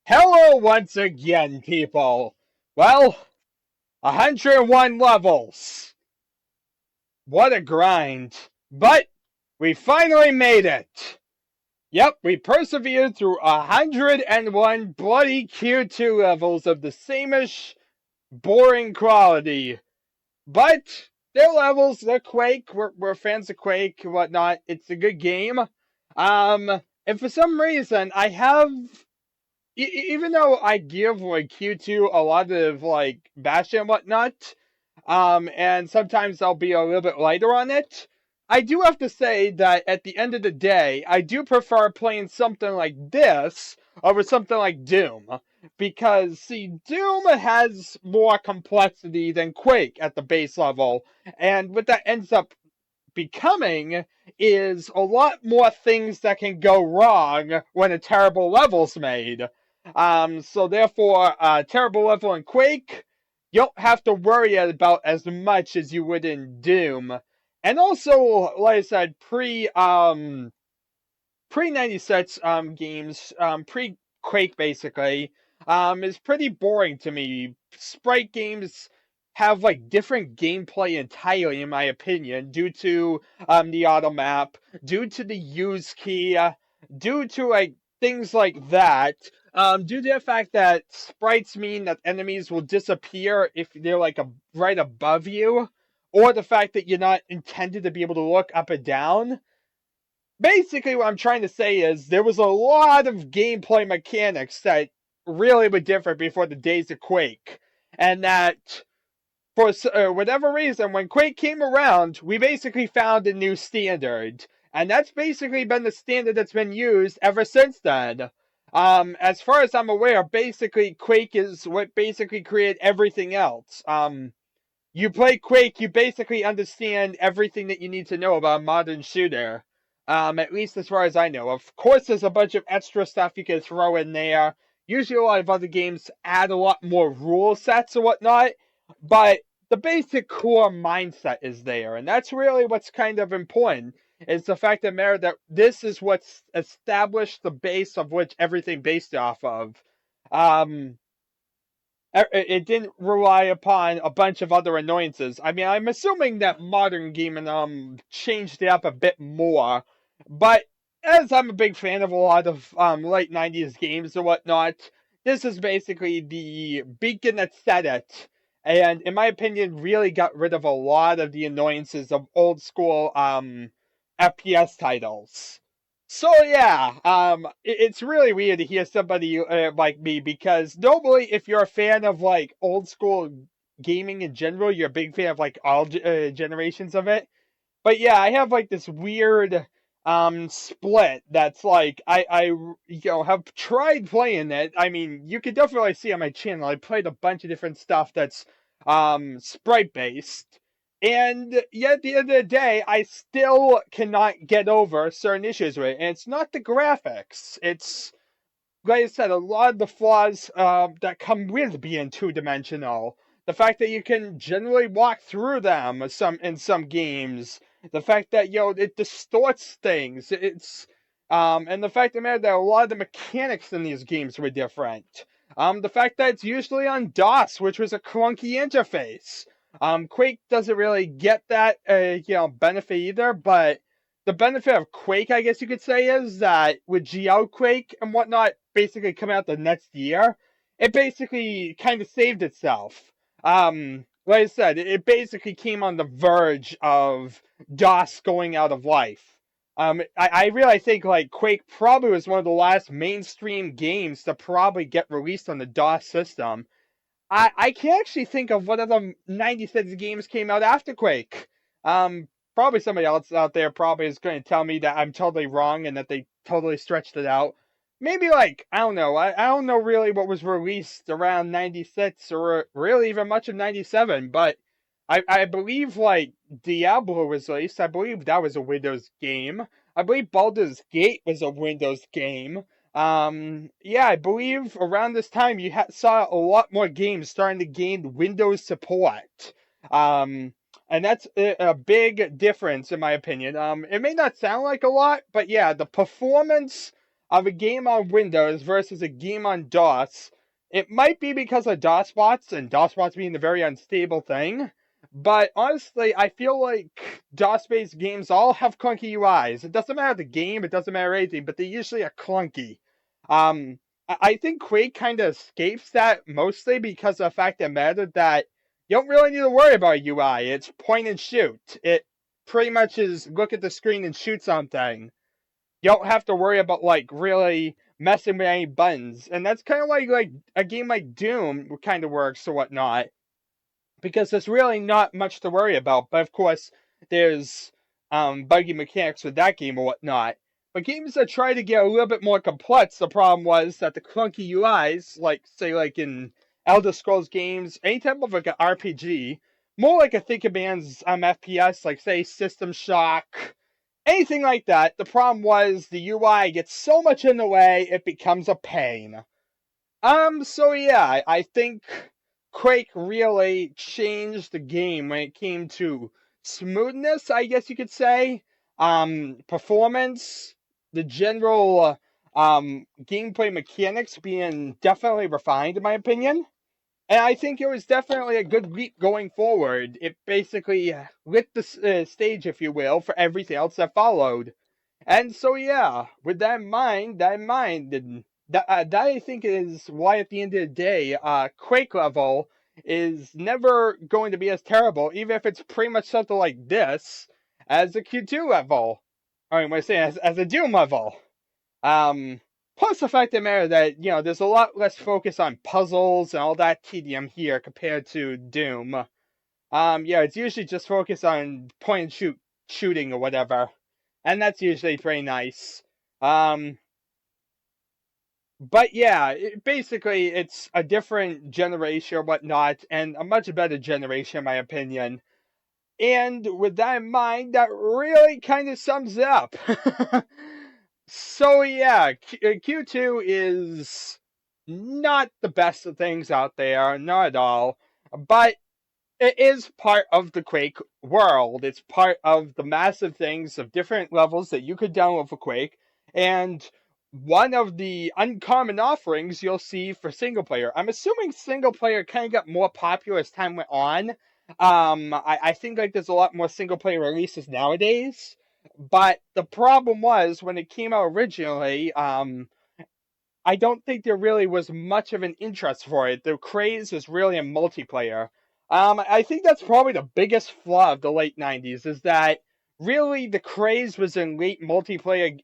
Hello once again, people. Well, 101 levels. What a grind. But we finally made it. Yep, we persevered through 101 bloody Q2 levels of the sameish boring quality. But they're levels, they're Quake, we're fans of Quake and whatnot. It's a good game. And for some reason, I have even though I give like Q2 a lot of like bash and whatnot, and sometimes I'll be a little bit lighter on it, I do have to say that at the end of the day, I do prefer playing something like this over something like Doom. Because, see, Doom has more complexity than Quake at the base level, and what that ends up becoming is a lot more things that can go wrong when a terrible level's made. So therefore, terrible level in Quake, you don't have to worry about as much as you would in Doom. And also, like I said, pre 96 games, pre Quake basically, is pretty boring to me. Sprite games have like different gameplay entirely, in my opinion, due to the auto map, due to the use key, due to like things like that. Due to the fact that sprites mean that enemies will disappear if they're like right above you, or the fact that you're not intended to be able to look up and down. Basically, what I'm trying to say is there was a lot of gameplay mechanics that really were different before the days of Quake, and that for whatever reason, when Quake came around, we basically found a new standard, and that's basically been the standard that's been used ever since then. As far as I'm aware, basically Quake is what basically created everything else. You play Quake, you basically understand everything that you need to know about a modern shooter. At least as far as I know. Of course, there's a bunch of extra stuff you can throw in there. Usually, a lot of other games add a lot more rule sets or whatnot, but the basic core mindset is there, and that's really what's kind of important. Is the fact of the matter that this is what's established the base of which everything based off of. Um, it didn't rely upon a bunch of other annoyances. I mean, I'm assuming that modern gaming changed it up a bit more, but as I'm a big fan of a lot of late '90s games and whatnot, this is basically the beacon that set it, and in my opinion, really got rid of a lot of the annoyances of old school FPS titles. So yeah, it's really weird to hear somebody like me because normally, if you're a fan of like old school gaming in general, you're a big fan of like all generations of it. But yeah, I have like this weird split that's like I have tried playing it. I mean, you can definitely see on my channel I played a bunch of different stuff that's sprite based. And yet at the end of the day, I still cannot get over certain issues with it. And it's not the graphics. It's like I said, a lot of the flaws that come with being two-dimensional. The fact that you can generally walk through them in some games. The fact that it distorts things. And the fact that a lot of the mechanics in these games were different. The fact that it's usually on DOS, which was a clunky interface. Quake doesn't really get that benefit either, but the benefit of Quake, I guess you could say, is that with GL Quake and whatnot basically coming out the next year, it basically kind of saved itself. Like I said, it basically came on the verge of DOS going out of life. I really think like Quake probably was one of the last mainstream games to probably get released on the DOS system. I can actually think of what other 96 games came out after Quake. Probably somebody else out there probably is going to tell me that I'm totally wrong and that they totally stretched it out. Maybe like, I don't know. I don't know really what was released around 96 or really even much of 97, but I believe like Diablo was released. I believe that was a Windows game. I believe Baldur's Gate was a Windows game. Yeah, I believe around this time you saw a lot more games starting to gain Windows support. And that's a big difference in my opinion. It may not sound like a lot, but yeah, the performance of a game on Windows versus a game on DOS, it might be because of DOS bots, and DOS bots being a very unstable thing. But honestly, I feel like DOS-based games all have clunky UIs. It doesn't matter the game, it doesn't matter anything, but they usually are clunky. I think Quake kind of escapes that mostly because of the fact that mattered that you don't really need to worry about UI. It's point and shoot. It pretty much is look at the screen and shoot something. You don't have to worry about like really messing with any buttons, and that's kind of like a game like Doom kind of works or whatnot, because there's really not much to worry about. But of course, there's buggy mechanics with that game or whatnot. But games that try to get a little bit more complex, the problem was that the clunky UIs, like say like in Elder Scrolls games, any type of like an RPG, more like a think of man's FPS, like say System Shock, anything like that. The problem was the UI gets so much in the way it becomes a pain. So yeah, I think Quake really changed the game when it came to smoothness, I guess you could say, performance, the general gameplay mechanics being definitely refined, in my opinion. And I think it was definitely a good leap going forward. It basically lit the stage, if you will, for everything else that followed. And so, yeah, with that in mind, and that I think is why at the end of the day, Quake level is never going to be as terrible, even if it's pretty much something like this, as a Q2 level. Or I say, as a Doom level. Um, Plus the fact of the matter that, there's a lot less focus on puzzles and all that tedium here compared to Doom. Yeah, it's usually just focused on point and shoot shooting or whatever. And that's usually pretty nice. But yeah, basically it's a different generation or whatnot, and a much better generation in my opinion. And with that in mind, that really kind of sums it up. So yeah, Q2 is not the best of things out there, not at all. But it is part of the Quake world. It's part of the massive things of different levels that you could download for Quake. And one of the uncommon offerings you'll see for single player. I'm assuming single player kind of got more popular as time went on. I think like there's a lot more single player releases nowadays. But the problem was when it came out originally, I don't think there really was much of an interest for it. The craze was really in multiplayer. I think that's probably the biggest flaw of the late 90s, is that really the craze was in late multiplayer,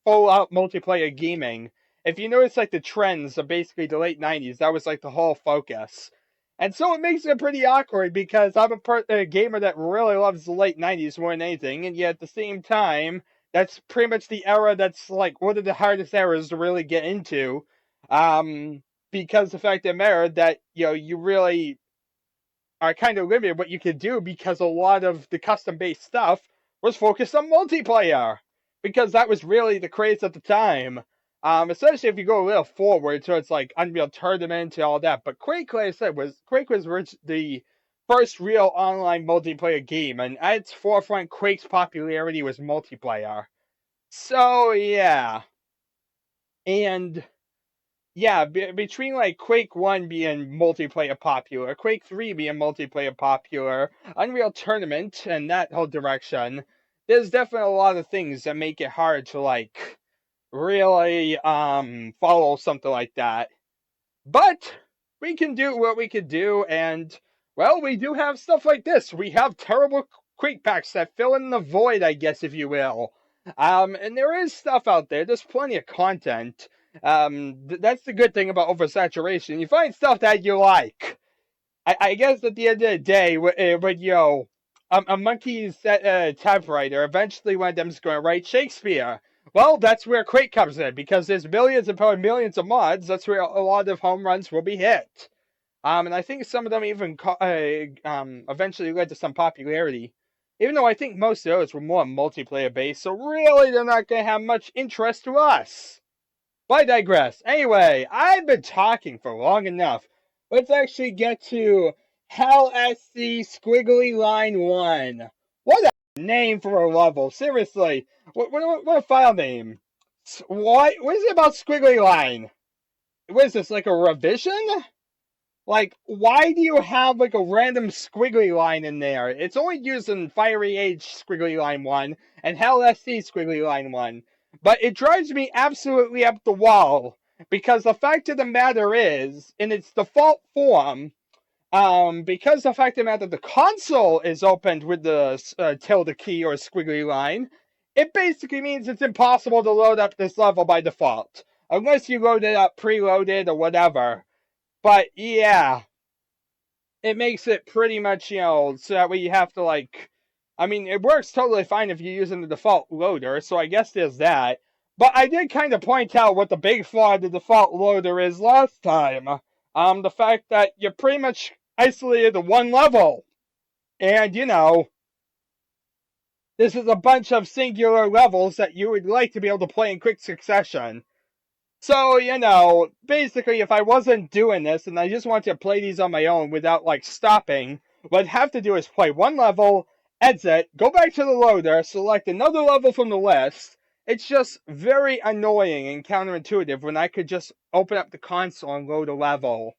full out multiplayer gaming. If you notice like the trends of basically the late 90s, that was like the whole focus. And so it makes it pretty awkward because I'm a gamer that really loves the late 90s more than anything, and yet at the same time, that's pretty much the era that's like one of the hardest eras to really get into. Because the fact of the matter that, you really are kind of limited what you could do because a lot of the custom based stuff was focused on multiplayer. Because that was really the craze at the time. Especially if you go a little forward, so it's like Unreal Tournament and all that. But Quake, like I said, Quake was the first real online multiplayer game, and at its forefront, Quake's popularity was multiplayer. So yeah, and yeah, between like Quake 1 being multiplayer popular, Quake 3 being multiplayer popular, Unreal Tournament and that whole direction, there's definitely a lot of things that make it hard to like really follow something like that. But we can do what we can do, and well, we do have stuff like this. We have terrible Quake packs that fill in the void, I guess, if you will. And there is stuff out there. There's plenty of content. That's the good thing about oversaturation. You find stuff that you like. I guess at the end of the day, when a monkey's typewriter, eventually one of them is going to write Shakespeare. Well, that's where Quake comes in, because there's millions and probably millions of mods. That's where a lot of home runs will be hit. And I think some of them even eventually led to some popularity. Even though I think most of those were more multiplayer based, so really they're not going to have much interest to us. But I digress. Anyway, I've been talking for long enough. Let's actually get to Hell SC Squiggly Line 1. What a name for a level. Seriously. What a file name. What is it about squiggly line? What is this, like a revision? Like, why do you have like a random squiggly line in there? It's only used in Fiery Age squiggly line 1 and Hell SC squiggly line 1. But it drives me absolutely up the wall because the fact of the matter is, in its default form, because the fact of the matter the console is opened with the tilde key or squiggly line, it basically means it's impossible to load up this level by default. Unless you load it up preloaded or whatever. But yeah, it makes it pretty much, so that way you have to I mean, it works totally fine if you're using the default loader, so I guess there's that. But I did kind of point out what the big flaw of the default loader is last time. The fact that you pretty much isolated to one level. And, this is a bunch of singular levels that you would like to be able to play in quick succession. So, basically, if I wasn't doing this and I just wanted to play these on my own without, stopping, what I'd have to do is play one level, exit, go back to the loader, select another level from the list. It's just very annoying and counterintuitive when I could just open up the console and load a level,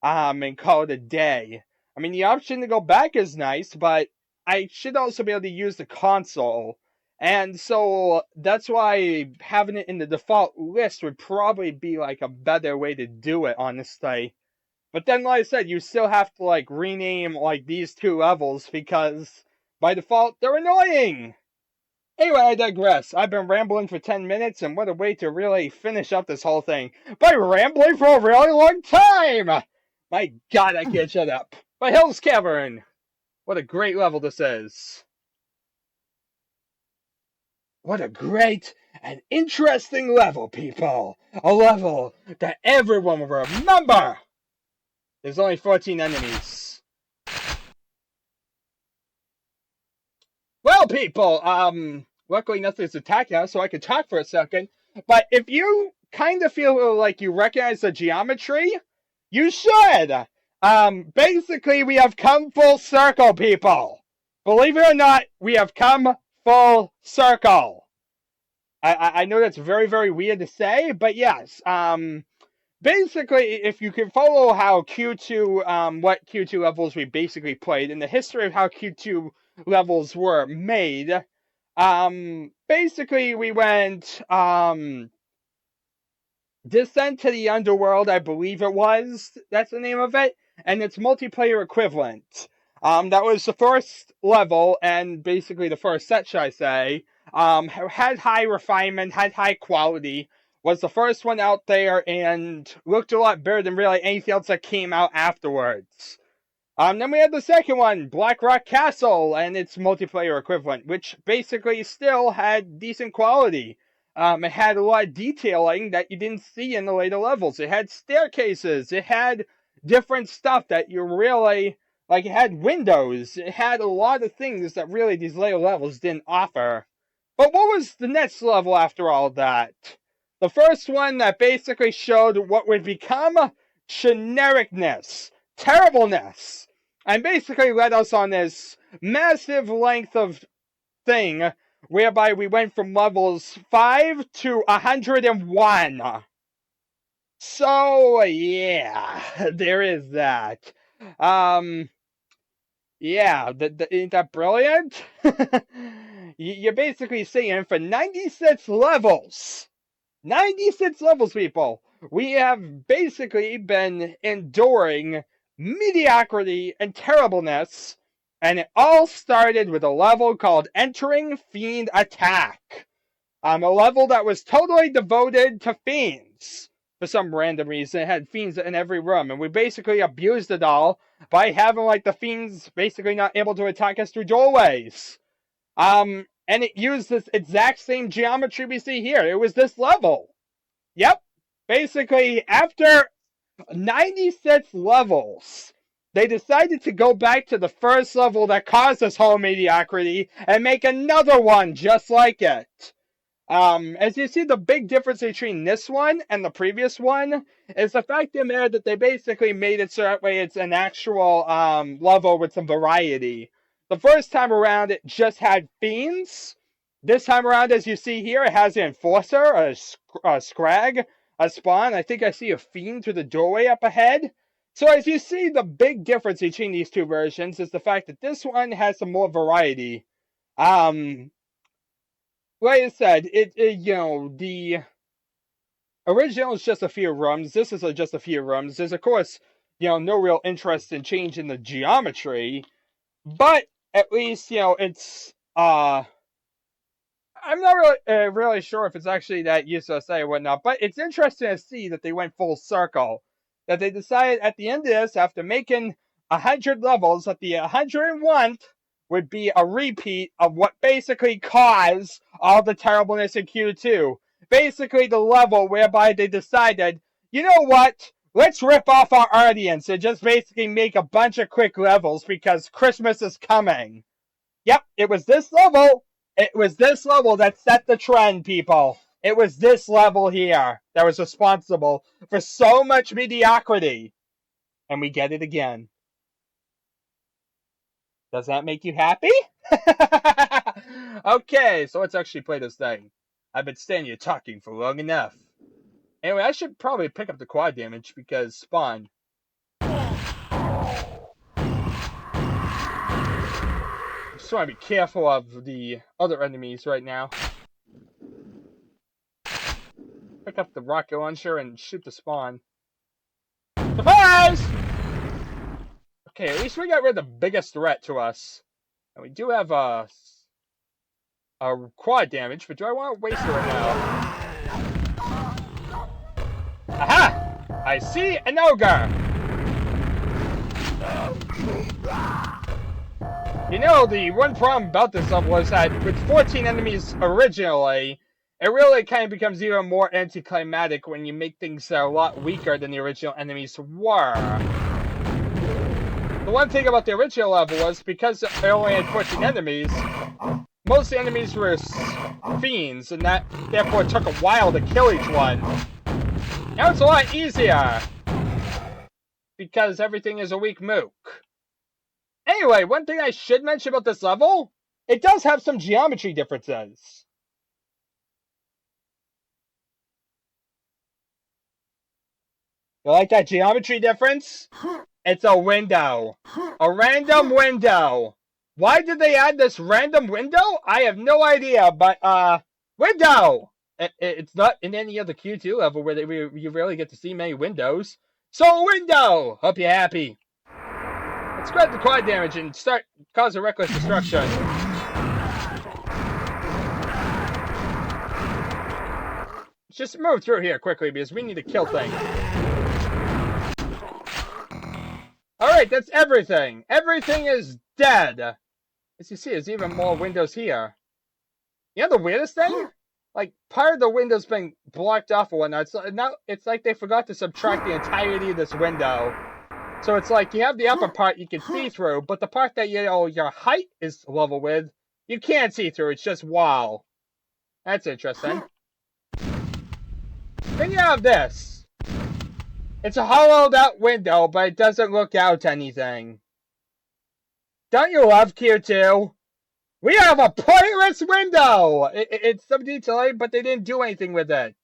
and call it a day. I mean, the option to go back is nice, but I should also be able to use the console. And so that's why having it in the default list would probably be a better way to do it, honestly. But then, like I said, you still have to rename these two levels because by default they're annoying. Anyway, I digress. I've been rambling for 10 minutes, and what a way to really finish up this whole thing. By rambling for a really long time! My god, I can't shut up. By Hell's Cavern! What a great level this is. What a great and interesting level, people! A level that everyone will remember! There's only 14 enemies. Well, people, luckily nothing's attacking us, so I can talk for a second. But if you kind of feel like you recognize the geometry, you should! Basically, we have come full circle, people! Believe it or not, we have come full circle! I know that's very, very weird to say, but yes. Basically, if you can follow how Q2, what Q2 levels we basically played, and the history of how Q2 levels were made, basically we went, Descent to the Underworld, I believe it was. That's the name of it. And its multiplayer equivalent. That was the first level, and basically the first set, should I say. Had high refinement, had high quality. Was the first one out there, and looked a lot better than really anything else that came out afterwards. Then we had the second one, Black Rock Castle, and its multiplayer equivalent, which basically still had decent quality. It had a lot of detailing that you didn't see in the later levels. It had staircases. It had different stuff that you really, it had windows. It had a lot of things that really these later levels didn't offer. But what was the next level after all that? The first one that basically showed what would become genericness, terribleness, and basically led us on this massive length of thing whereby we went from levels 5 to 101. So, yeah, there is that. Yeah, ain't that brilliant? You're basically saying for 96 levels, 96 levels, people, we have basically been enduring mediocrity and terribleness. And it all started with a level called Entering Fiend Attack. A level that was totally devoted to fiends. For some random reason, it had fiends in every room. And we basically abused it all by having the fiends basically not able to attack us through doorways. And it used this exact same geometry we see here. It was this level. Yep. Basically, after 96 levels, they decided to go back to the first level that caused this whole mediocrity and make another one just like it. As you see, the big difference between this one and the previous one is the fact that they basically made it so that way it's an actual level with some variety. The first time around, it just had fiends, This time around, as you see here, it has an Enforcer, a Scrag, a Spawn. I think I see a Fiend through the doorway up ahead. So as you see, the big difference between these two versions is the fact that this one has some more variety. Like I said, the original is just a few rooms. This is just a few rooms. There's, of course, no real interest in changing the geometry. But at least, it's, I'm not really sure if it's actually that useful to say or whatnot, but it's interesting to see that they went full circle. That they decided at the end of this, after making 100 levels, that the 101th would be a repeat of what basically caused all the terribleness in Q2. Basically, the level whereby they decided, you know what? Let's rip off our audience and just basically make a bunch of quick levels because Christmas is coming. Yep, it was this level. It was this level that set the trend, people. It was this level here that was responsible for so much mediocrity. And we get it again. Does that make you happy? Okay, so let's actually play this thing. I've been standing here talking for long enough. Anyway, I should probably pick up the quad damage because spawn. Just want to be careful of the other enemies right now. Pick up the rocket launcher and shoot the spawn. Surprise! Okay, at least we got rid of the biggest threat to us. And we do have a quad damage, but do I want to waste it right now? Aha! I see an ogre! The one problem about this level was that with 14 enemies originally, it really kind of becomes even more anticlimactic when you make things a lot weaker than the original enemies were. The one thing about the original level was, because it only had 14 enemies, most of the enemies were fiends, and that therefore took a while to kill each one. Now it's a lot easier, because everything is a weak mook. Anyway, one thing I should mention about this level, it does have some geometry differences. You like that geometry difference? It's a window. A random window. Why did they add this random window? I have no idea, but, window! It's not in any other Q2 level where you rarely get to see many windows. So, window! Hope you're happy. Let's grab the quad damage and start causing reckless destruction. Let's just move through here quickly because we need to kill things. Alright, that's everything. Everything is dead. As you see, there's even more windows here. You know the weirdest thing? Like, part of the window's been blocked off or whatnot. So now it's like they forgot to subtract the entirety of this window. So it's like you have the upper part you can see through, but the part that your height is level with, you can't see through. It's just wall. That's interesting. Then you have this. It's a hollowed out window, but it doesn't look out to anything. Don't you love Q2? We have a pointless window! It's some detailing, but they didn't do anything with it.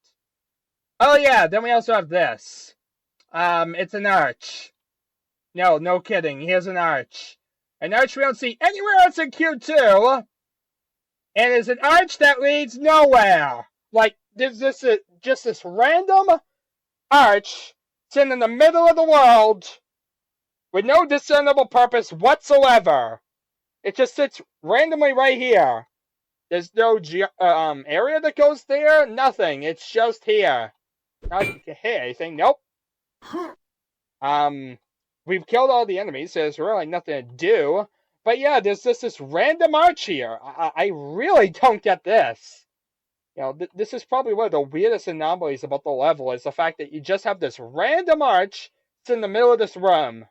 Oh yeah, then we also have this. It's an arch. No kidding. Here's an arch. An arch we don't see anywhere else in Q2. And it's an arch that leads nowhere. Like, there's just this random arch sitting in the middle of the world with no discernible purpose whatsoever. It just sits randomly right here. There's no area that goes there. Nothing. It's just here. Not you can hit anything. Nope. We've killed all the enemies, so there's really nothing to do. But yeah, there's just this random arch here. I really don't get this. This is probably one of the weirdest anomalies about the level, is the fact that you just have this random arch that's in the middle of this room.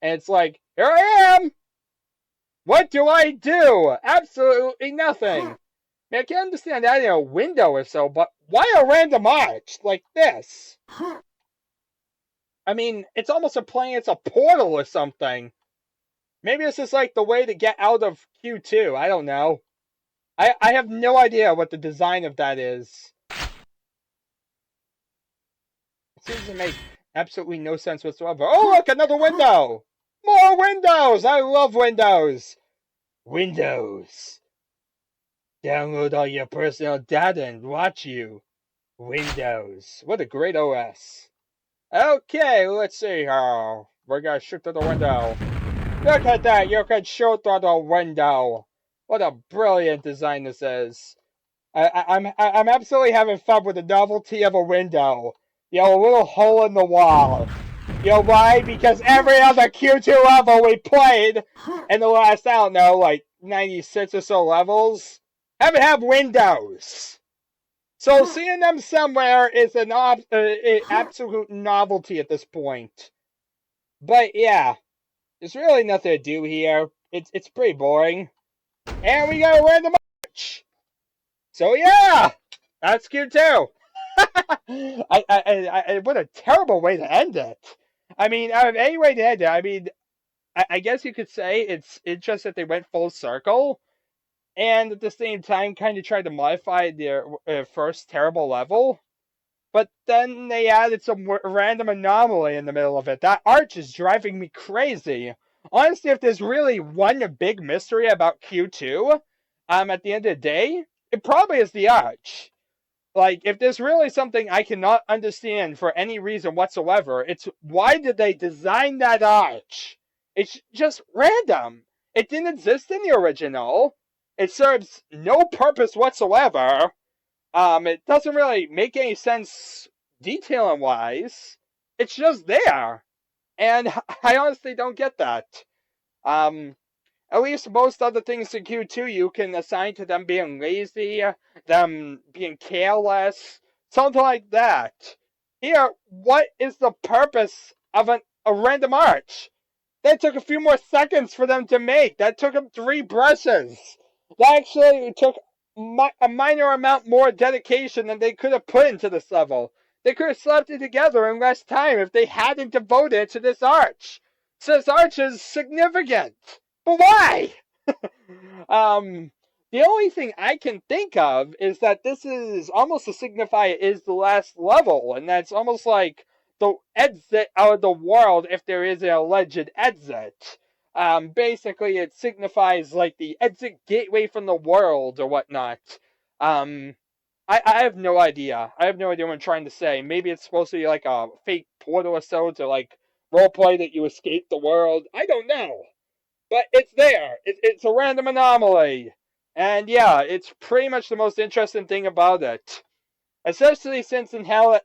And it's like, here I am! What do I do? Absolutely nothing. I mean, I can understand adding a window or so, but why a random arch like this? I mean, it's almost implying it's a portal or something. Maybe this is like the way to get out of Q2. I don't know. I have no idea what the design of that is. It seems to make absolutely no sense whatsoever. Oh, look, another window! More windows! I love windows! Windows. Download all your personal data and watch you. Windows. What a great OS. Okay, let's see how. We're gonna shoot through the window. Look at that! You can shoot through the window! What a brilliant design this is. I'm absolutely having fun with the novelty of a window. You know, a little hole in the wall. You know why? Because every other Q2 level we played in the last, I don't know, like 96 or so levels, haven't had windows. So seeing them somewhere is an absolute novelty at this point. But yeah, there's really nothing to do here. It's pretty boring. And we got a random march. So yeah, that's Q2. What a terrible way to end it. I mean, out of any way to end it, I mean, I guess you could say it's just that they went full circle, and at the same time kind of tried to modify their first terrible level. But then they added some random anomaly in the middle of it. That arch is driving me crazy. Honestly, if there's really one big mystery about Q2, at the end of the day, it probably is the arch. Like, if there's really something I cannot understand for any reason whatsoever, it's why did they design that arch? It's just random. It didn't exist in the original. It serves no purpose whatsoever. It doesn't really make any sense detailing wise. It's just there. And I honestly don't get that. At least most other things in Q2 you can assign to them being lazy, them being careless, something like that. Here, what is the purpose of a random arch? That took a few more seconds for them to make. That took them 3 brushes. That actually took a minor amount more dedication than they could have put into this level. They could have slapped it together in less time if they hadn't devoted to this arch. So this arch is significant. But why? The only thing I can think of is that this is almost to signify it is the last level, and that's almost like the exit out of the world if there is an alleged exit. Basically, it signifies like the exit gateway from the world or whatnot. I have no idea. I have no idea what I'm trying to say. Maybe it's supposed to be like a fake portal or so to like roleplay that you escape the world. I don't know. But it's there. It's a random anomaly. And yeah, it's pretty much the most interesting thing about it. Especially since in Hell,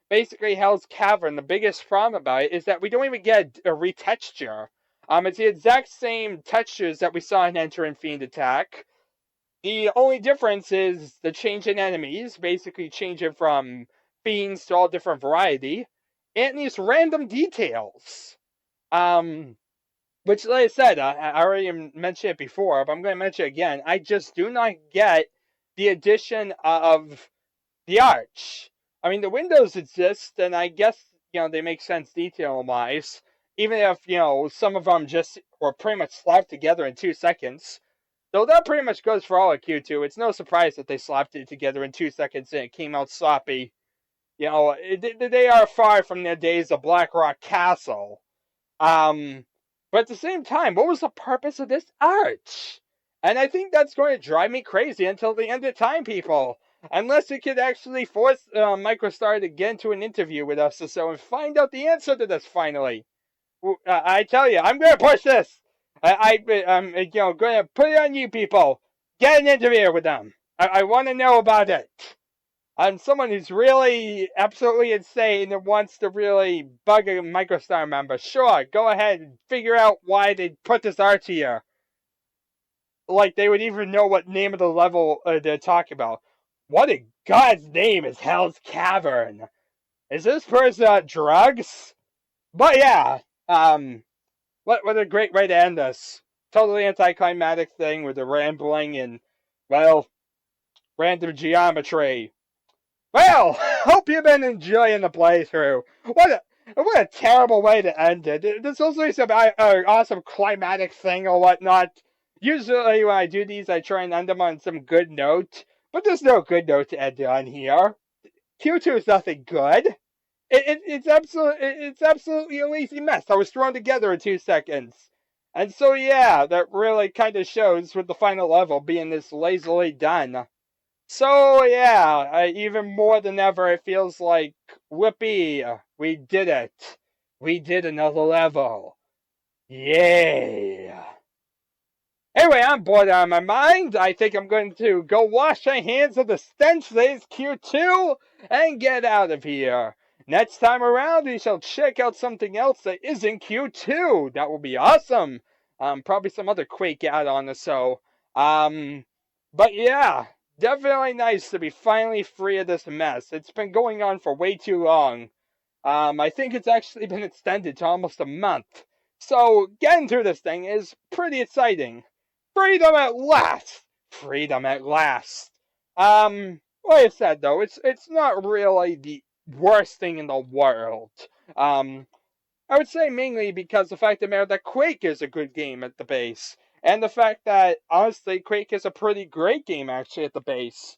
basically Hell's Cavern, the biggest problem about it is that we don't even get a retexture. It's the exact same textures that we saw in Entering Fiend Attack. The only difference is the change in enemies, basically changing from fiends to all different variety, and these random details. Which, like I said, I already mentioned it before, but I'm going to mention it again. I just do not get the addition of the arch. I mean, the windows exist, and I guess, they make sense detail-wise. Even if, some of them just were pretty much slapped together in 2 seconds. Though that pretty much goes for all of Q2. It's no surprise that they slapped it together in 2 seconds and it came out sloppy. They are far from their days of Blackrock Castle. But at the same time, what was the purpose of this arch? And I think that's going to drive me crazy until the end of time, people. Unless it could actually force Microstar to get into an interview with us or so and find out the answer to this finally. I tell you, I'm going to push this. I'm going to put it on you people. Get an interview with them. I want to know about it. I'm someone who's really absolutely insane and wants to really bug a Microstar member. Sure, go ahead and figure out why they put this arch here. Like they would even know what name of the level they're talking about. What in God's name is Hell's Cavern? Is this person on drugs? But yeah, what a great way to end this. Totally anticlimactic thing with the rambling and, well, random geometry. Well, hope you've been enjoying the playthrough. What a terrible way to end it. There's also some awesome climatic thing or whatnot. Usually when I do these, I try and end them on some good note, but there's no good note to end on here. Q2 is nothing good. It's absolutely a lazy mess. I was thrown together in 2 seconds. And so yeah, that really kind of shows with the final level being this lazily done. So yeah, even more than ever, it feels like, whoopee, we did it. We did another level. Yay! Anyway, I'm bored out of my mind. I think I'm going to go wash my hands of the stench that is Q2 and get out of here. Next time around, we shall check out something else that isn't Q2. That will be awesome. Probably some other Quake add-on or so. But yeah, definitely nice to be finally free of this mess. It's been going on for way too long. I think it's actually been extended to almost a month. So getting through this thing is pretty exciting. Freedom at last! Freedom at last. Like I said though, it's not really the worst thing in the world. I would say mainly because the fact of the matter that Quake is a good game at the base. And the fact that, honestly, Quake is a pretty great game, actually, at the base.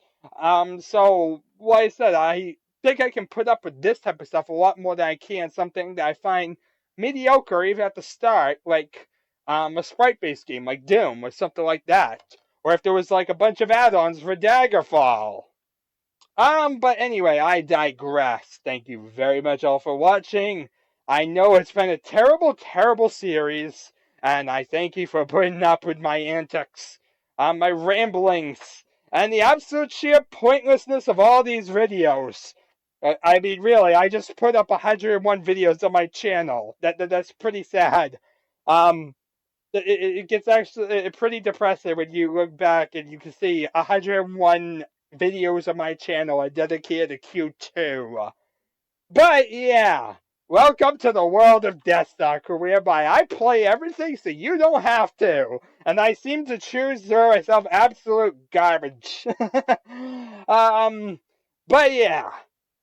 So, like I said, I think I can put up with this type of stuff a lot more than I can something that I find mediocre even at the start, like a sprite-based game like Doom or something like that. Or if there was like a bunch of add-ons for Daggerfall. But anyway, I digress. Thank you very much all for watching. I know it's been a terrible, terrible series, and I thank you for putting up with my antics, my ramblings, and the absolute sheer pointlessness of all these videos. I mean, really, I just put up 101 videos on my channel. That's pretty sad. Um, it gets actually pretty depressing when you look back and you can see 101 videos on my channel are dedicated to Q2. But yeah, welcome to the world of Deathstalker, whereby I play everything so you don't have to, and I seem to choose myself absolute garbage. But yeah,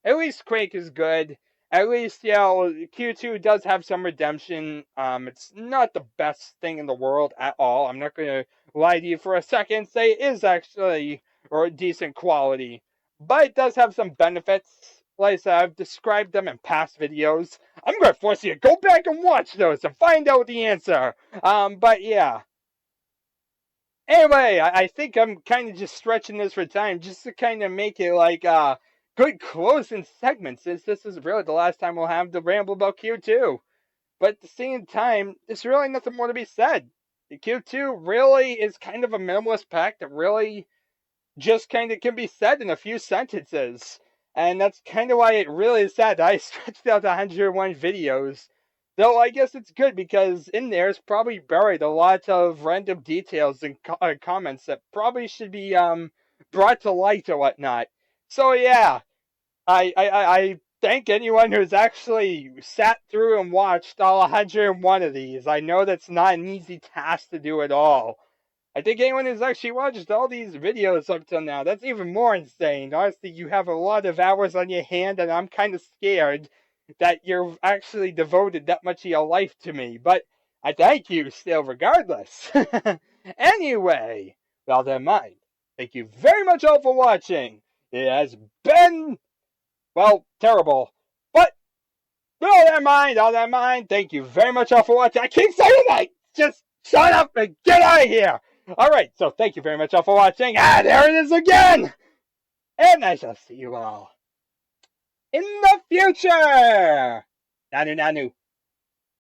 at least Quake is good. At least, Q2 does have some redemption. It's not the best thing in the world at all. I'm not gonna lie to you for a second and say it is actually or decent quality. But it does have some benefits. Like I said, I've described them in past videos. I'm going to force you to go back and watch those and find out the answer. But yeah. Anyway, I think I'm kind of just stretching this for time just to kind of make it like good closing segment, since this is really the last time we'll have to ramble about Q2. But at the same time, there's really nothing more to be said. The Q2 really is kind of a minimalist pack that really just kind of can be said in a few sentences. And that's kind of why it really is sad that I stretched out 101 videos. Though I guess it's good because in there is probably buried a lot of random details and comments that probably should be brought to light or whatnot. So yeah, I thank anyone who's actually sat through and watched all 101 of these. I know that's not an easy task to do at all. I think anyone who's actually watched all these videos up till now, that's even more insane. Honestly, you have a lot of hours on your hand, and I'm kind of scared that you're actually devoted that much of your life to me. But I thank you still, regardless. Anyway, well, then mind. Thank you very much all for watching. It has been, well, terrible. But, all that mind. Thank you very much all for watching. I keep saying that! Just shut up and get out of here! Alright, so thank you very much all for watching. There it is again! And I shall see you all in the future! Nanu nanu.